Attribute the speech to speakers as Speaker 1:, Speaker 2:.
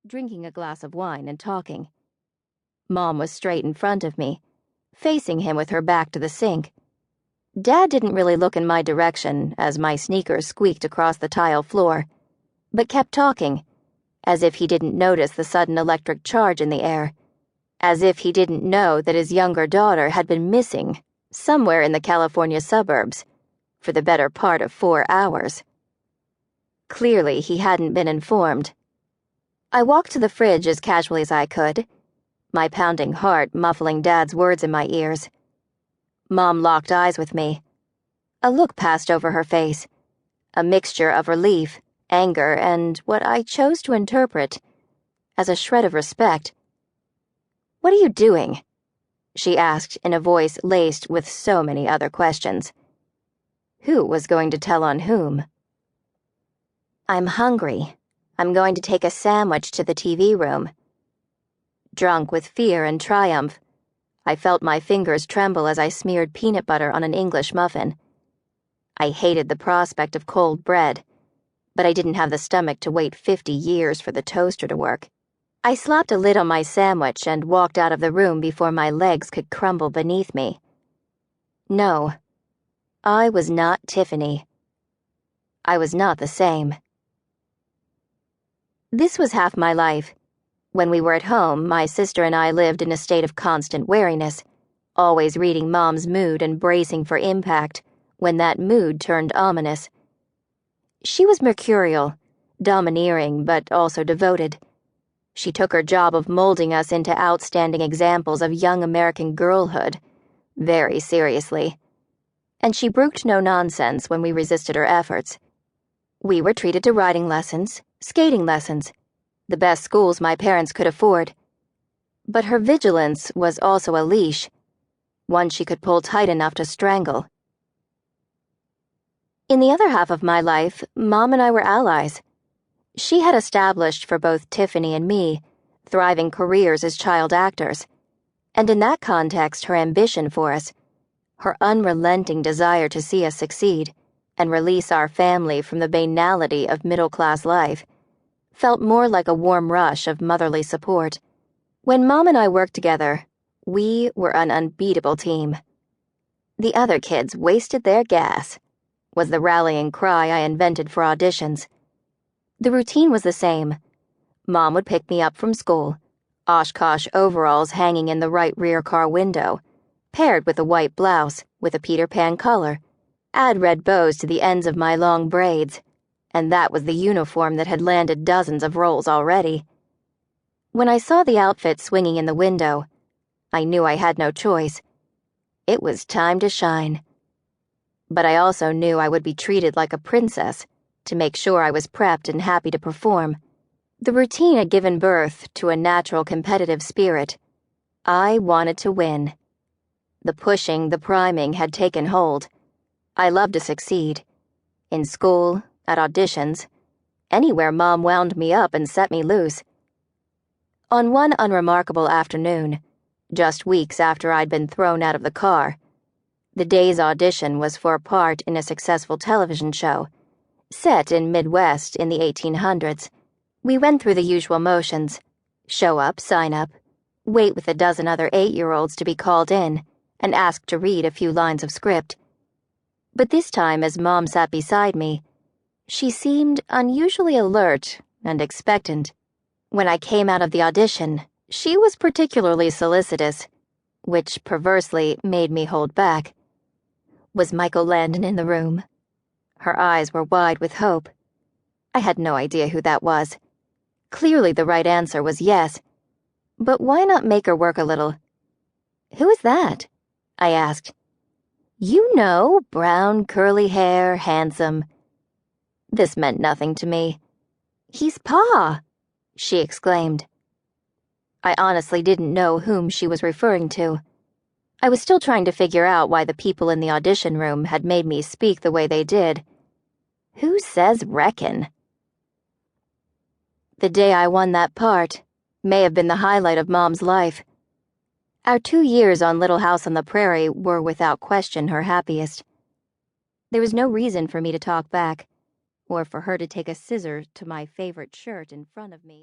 Speaker 1: drinking a glass of wine and talking. Mom was straight in front of me, facing him with her back to the sink. Dad didn't really look in my direction as my sneakers squeaked across the tile floor, but kept talking, as if he didn't notice the sudden electric charge in the air, as if he didn't know that his younger daughter had been missing somewhere in the California suburbs for the better part of 4 hours. Clearly, he hadn't been informed. I walked to the fridge as casually as I could, my pounding heart muffling Dad's words in my ears. Mom locked eyes with me. A look passed over her face, a mixture of relief, anger, and what I chose to interpret as a shred of respect. "What are you doing?" she asked in a voice laced with so many other questions. Who was going to tell on whom? "I'm hungry. I'm going to take a sandwich to the TV room." Drunk with fear and triumph, I felt my fingers tremble as I smeared peanut butter on an English muffin. I hated the prospect of cold bread, but I didn't have the stomach to wait 50 years for the toaster to work. I slapped a lid on my sandwich and walked out of the room before my legs could crumble beneath me. No, I was not Tiffany. I was not the same. This was half my life. When we were at home, my sister and I lived in a state of constant wariness, always reading Mom's mood and bracing for impact when that mood turned ominous. She was mercurial, domineering, but also devoted. She took her job of molding us into outstanding examples of young American girlhood very seriously. And she brooked no nonsense when we resisted her efforts. We were treated to riding lessons, skating lessons, the best schools my parents could afford. But her vigilance was also a leash, one she could pull tight enough to strangle. In the other half of my life, Mom and I were allies. She had established for both Tiffany and me thriving careers as child actors, and in that context her ambition for us, her unrelenting desire to see us succeed and release our family from the banality of middle-class life, felt more like a warm rush of motherly support. When Mom and I worked together, we were an unbeatable team. "The other kids wasted their gas," was the rallying cry I invented for auditions. The routine was the same. Mom would pick me up from school, Oshkosh overalls hanging in the right rear car window, paired with a white blouse with a Peter Pan collar, add red bows to the ends of my long braids, and that was the uniform that had landed dozens of roles already. When I saw the outfit swinging in the window, I knew I had no choice. It was time to shine. But I also knew I would be treated like a princess to make sure I was prepped and happy to perform. The routine had given birth to a natural competitive spirit. I wanted to win. The pushing, the priming had taken hold. I loved to succeed. In school, at auditions, anywhere Mom wound me up and set me loose. On one unremarkable afternoon, just weeks after I'd been thrown out of the car, the day's audition was for a part in a successful television show, set in Midwest in the 1800s. We went through the usual motions: show up, sign up, wait with a dozen other 8-year-olds to be called in, and asked to read a few lines of script. But this time, as Mom sat beside me, she seemed unusually alert and expectant. When I came out of the audition, she was particularly solicitous, which perversely made me hold back. Was Michael Landon in the room? Her eyes were wide with hope. I had no idea who that was. Clearly the right answer was yes. But why not make her work a little? "Who is that?" I asked. "You know, brown, curly hair, handsome." This meant nothing to me. "He's Pa!" she exclaimed. I honestly didn't know whom she was referring to. I was still trying to figure out why the people in the audition room had made me speak the way they did. Who says reckon? The day I won that part may have been the highlight of Mom's life. Our 2 years on Little House on the Prairie were without question her happiest. There was no reason for me to talk back, or for her to take a scissor to my favorite shirt in front of me.